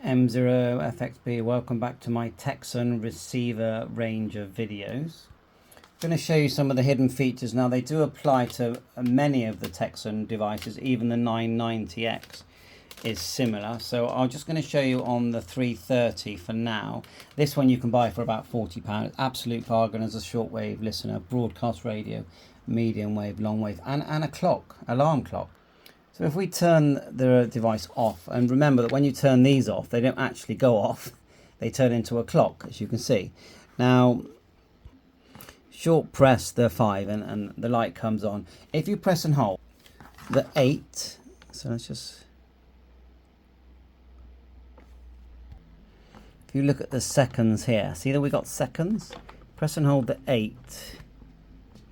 M0FXB, welcome back to my TECSUN receiver range of videos. I'm going to show you some of the hidden features. Now they do apply to many of the TECSUN devices, even the 990X is similar. So I'm just going to show you on the 330 for now. This one you can buy for about £40, absolute bargain as a shortwave listener, broadcast radio, medium wave, long wave, and a clock, alarm clock. So if we turn the device off, and remember that when you turn these off, they don't actually go off, they turn into a clock, as you can see. Now, short press the 5 and the light comes on. If you press and hold the 8, so let's just, if you look at the seconds here, see that we got seconds? Press and hold the 8,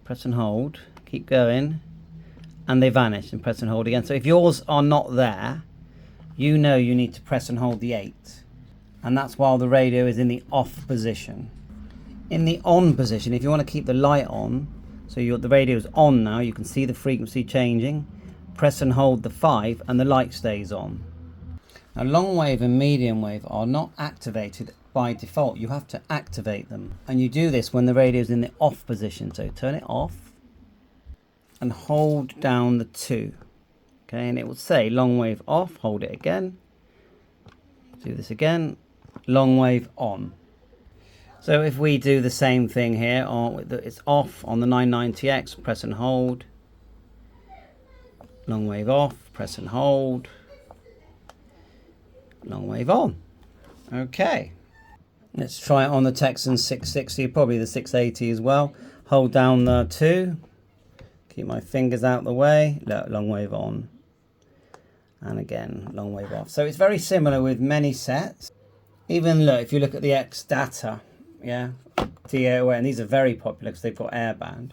press and hold, keep going. And they vanish, and press and hold again. So if yours are not there, you know you need to press and hold the 8. And that's while the radio is in the off position. In the on position, if you want to keep the light on, so the radio is on now, you can see the frequency changing, press and hold the 5 and the light stays on. Now long wave and medium wave are not activated by default. You have to activate them. And you do this when the radio is in the off position. So turn it off and hold down the 2, okay, and it will say long wave off. Hold it again, do this again, long wave on. So if we do the same thing here, it's off on the 990X, press and hold, long wave off, press and hold, long wave on. Okay, let's try it on the TECSUN 660, probably the 680 as well. Hold down the 2, keep my fingers out the way, look, long wave on, and again, long wave off. So it's very similar with many sets. Even look, if you look at the X data, yeah, TECSUN, and these are very popular because they've got airband.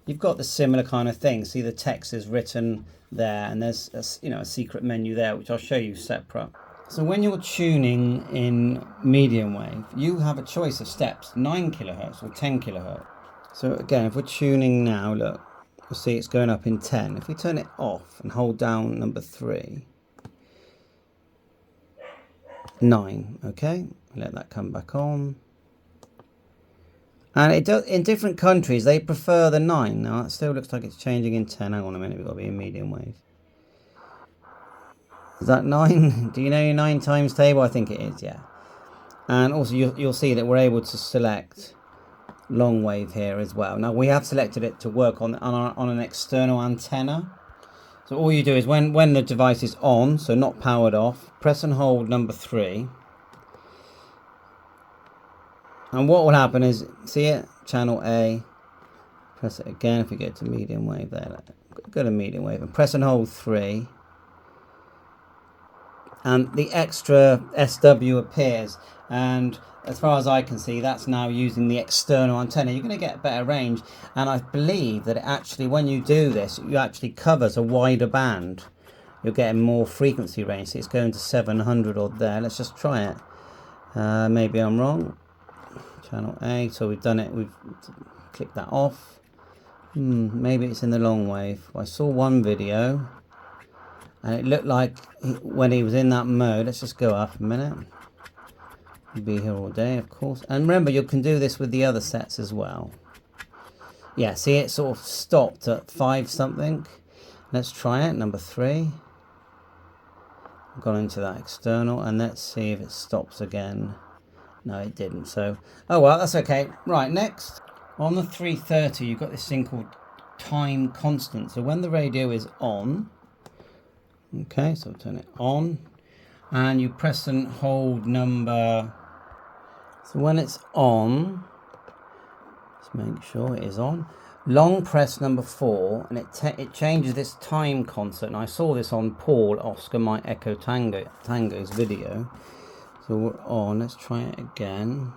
You've got the similar kind of thing. See the text is written there, and there's a secret menu there, which I'll show you separate. So when you're tuning in medium wave, you have a choice of steps, 9 kilohertz or 10 kilohertz. So again, if we're tuning now, look, you'll see it's going up in 10. If we turn it off and hold down number 3, 9, okay? Let that come back on. And it does, in different countries, they prefer the 9. Now, it still looks like it's changing in 10. Hang on a minute, we've got to be in medium wave. Is that 9? Do you know your 9 times table? I think it is, yeah. And also, you'll see that we're able to select long wave here as well. Now we have selected it to work on an external antenna. So all you do is when the device is on, so not powered off, press and hold number 3. And what will happen is, see it, channel A, press it again. If we go to medium wave there, go to medium wave and press and hold 3. And the extra SW appears, and as far as I can see, that's now using the external antenna. You're going to get better range, and I believe that it actually, when you do this, it actually covers a wider band. You're getting more frequency range. So it's going to 700 odd there. Let's just try it. Maybe I'm wrong. Channel A, so we've done it. We've clicked that off. Maybe it's in the long wave. I saw one video, and it looked like when he was in that mode. Let's just go up a minute. Be here all day, of course. And remember, you can do this with the other sets as well. Yeah, see, it sort of stopped at 5 something. Let's try it, number 3. I've gone into that external, and let's see if it stops again. No, it didn't. So, oh well, that's okay. Right, next. On the 330, you've got this thing called time constant. So when the radio is on, okay, so turn it on, and you press and hold number. So when it's on, let's make sure it is on. Long press number 4, and it changes this time constant. And I saw this on Paul Oscar Mike Echo Tango's video. So we're on. Let's try it again.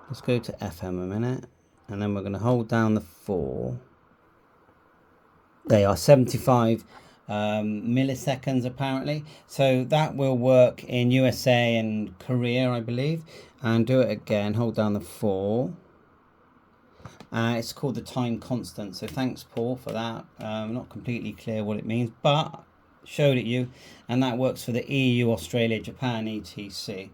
Let's go to FM a minute, and then we're going to hold down the 4. They are 75 milliseconds apparently, so that will work in USA and Korea, I believe. And do it again, hold down the 4. It's called the time constant, so thanks Paul for that. Not completely clear what it means, but showed it you, and that works for the EU, Australia, Japan, etc.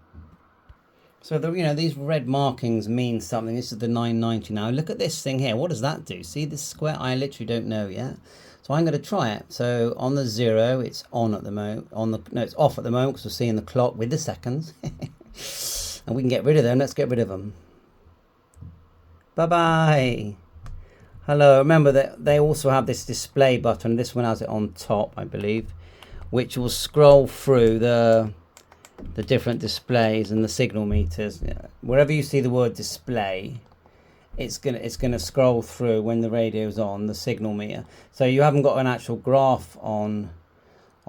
So these red markings mean something. This is the 990 now. Look at this thing here. What does that do? See this square? I literally don't know yet. So I'm going to try it. So on the 0, it's on at the moment. No, it's off at the moment because we're seeing the clock with the seconds. And we can get rid of them. Let's get rid of them. Bye-bye. Hello. Remember that they also have this display button. This one has it on top, I believe, which will scroll through the different displays and the signal meters. Wherever you see the word display, it's gonna scroll through when the radio's on, the signal meter. So you haven't got an actual graph on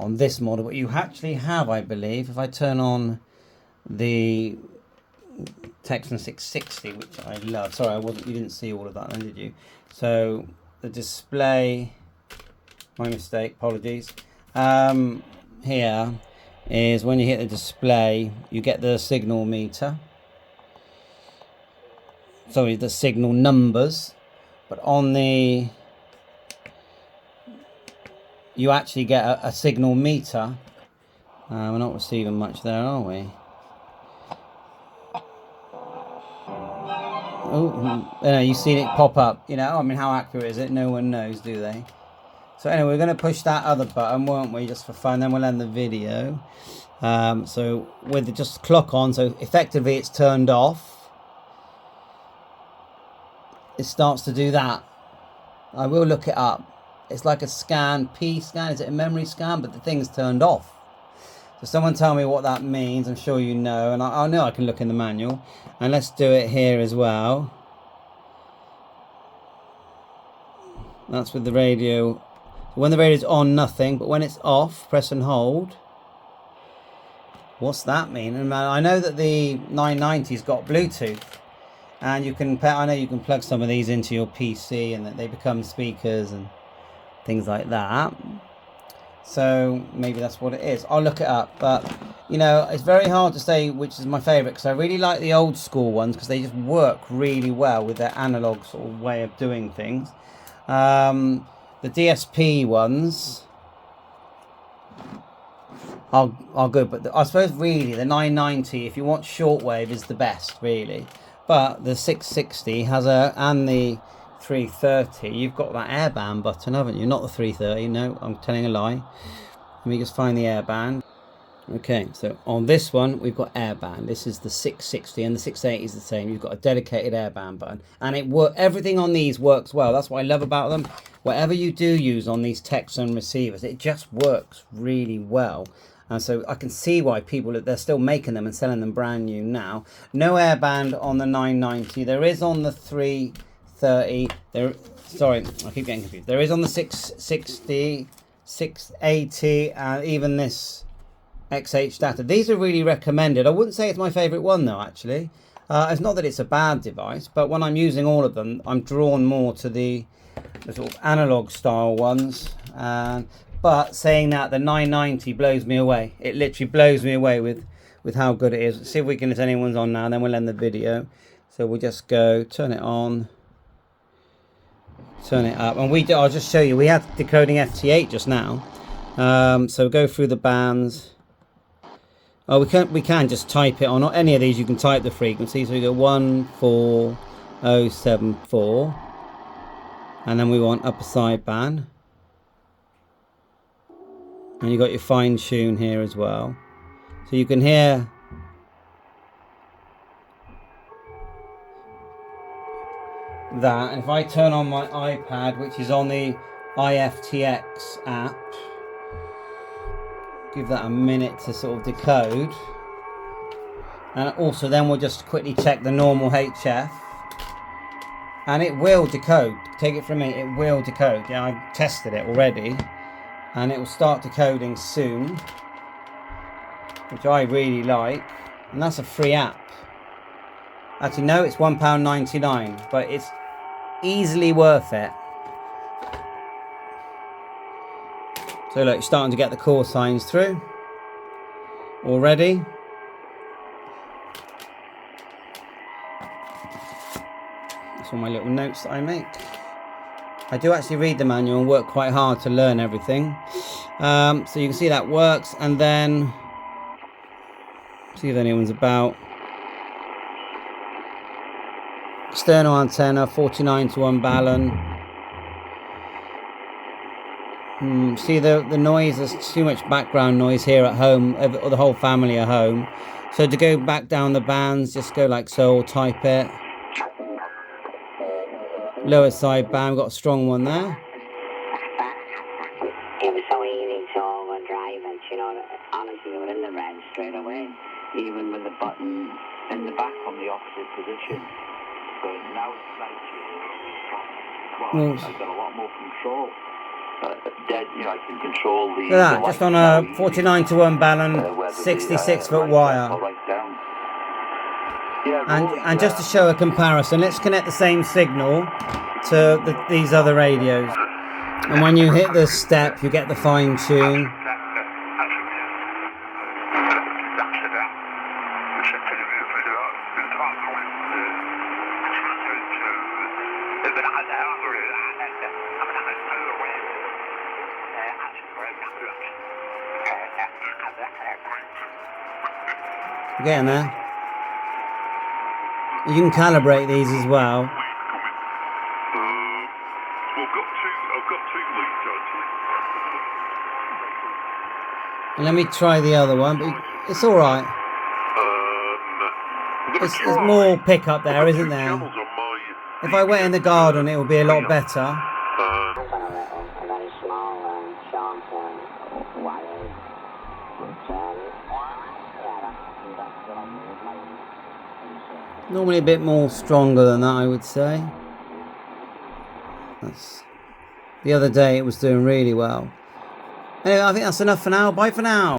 this model, but you actually have, I believe, if I turn on the TECSUN 660, which I love. Sorry, you didn't see all of that then, did you? So the display, my mistake, apologies. Here is when you hit the display, you get the signal meter. Sorry, the signal numbers. But on the, you actually get a signal meter. We're not receiving much there, are we? Oh, you've seen it pop up. I mean, how accurate is it? No one knows, do they? So anyway, we're going to push that other button, won't we, just for fun. Then we'll end the video. So with just clock on, so effectively it's turned off. It starts to do that. I will look it up. It's like a scan, P scan. Is it a memory scan? But the thing's turned off. So someone tell me what that means. I'm sure you know. And I know I can look in the manual. And let's do it here as well. That's with the radio. When the radio's on, nothing. But when it's off, press and hold. What's that mean? And I know that the 990's got Bluetooth. And I know you can plug some of these into your PC and that they become speakers and things like that. So maybe that's what it is. I'll look it up. But, it's very hard to say which is my favourite because I really like the old school ones because they just work really well with their analog sort of way of doing things. The DSP ones are good. But I suppose really the 990, if you want shortwave, is the best, really. But the 660 has and the 330, you've got that airband button, haven't you? Not the 330, no, I'm telling a lie. Let me just find the airband. Okay, so on this one, we've got airband. This is the 660 and the 680 is the same. You've got a dedicated airband button. And everything on these works well. That's what I love about them. Whatever you do use on these TECSUN receivers, it just works really well. And so I can see why they're still making them and selling them brand new now. No airband on the 990. There is on the 330. Sorry, I keep getting confused. There is on the 660, 680, and even this XH data. These are really recommended. I wouldn't say it's my favorite one though, actually. It's not that it's a bad device, but when I'm using all of them, I'm drawn more to the sort of analog style ones. But saying that, the 990 blows me away. It literally blows me away with how good it is. Let's see if if anyone's on now, then we'll end the video. So we'll just go turn it on, turn it up, and I'll just show you. We had decoding FT8 just now. So go through the bands. Oh, we can just type it on any of these. You can type the frequency. So we go 14074, and then we want upper sideband. And you got your fine tune here as well, so you can hear that. And if I turn on my iPad, which is on the IFTX app, give that a minute to sort of decode, and also then we'll just quickly check the normal HF, and it will decode. Take it from me, it will decode. Yeah, I've tested it already. And it will start decoding soon, which I really like. And that's a free app. Actually, no, it's £1.99, but it's easily worth it. So look, you're starting to get the call signs through already. That's all my little notes that I make. I do actually read the manual and work quite hard to learn everything. So you can see that works, and then see if anyone's about. External antenna, 49 to 1 balun. See the noise, there's too much background noise here at home, or the whole family are home. So to go back down the bands, just go like so, or type it. Lower side band, we've got a strong one there. It was so easy to overdrive it, you know, honestly, you were in the red straight away, even with the button in the back on the opposite position. But now it's like, well, I've got a lot more control. Dead, you know, I can control the... Look at that, just on a 49 to 1 balun, 66 foot wire. And just to show a comparison, let's connect the same signal to these other radios. And when you hit the step, you get the fine tune. You're getting there. You can calibrate these as well. I've got two leads actually. And let me try the other one, but it's all right. There's more pickup there, isn't there? If I went in the garden, it would be a lot better. Normally a bit more stronger than that, I would say. The other day it was doing really well. Anyway, I think that's enough for now. Bye for now.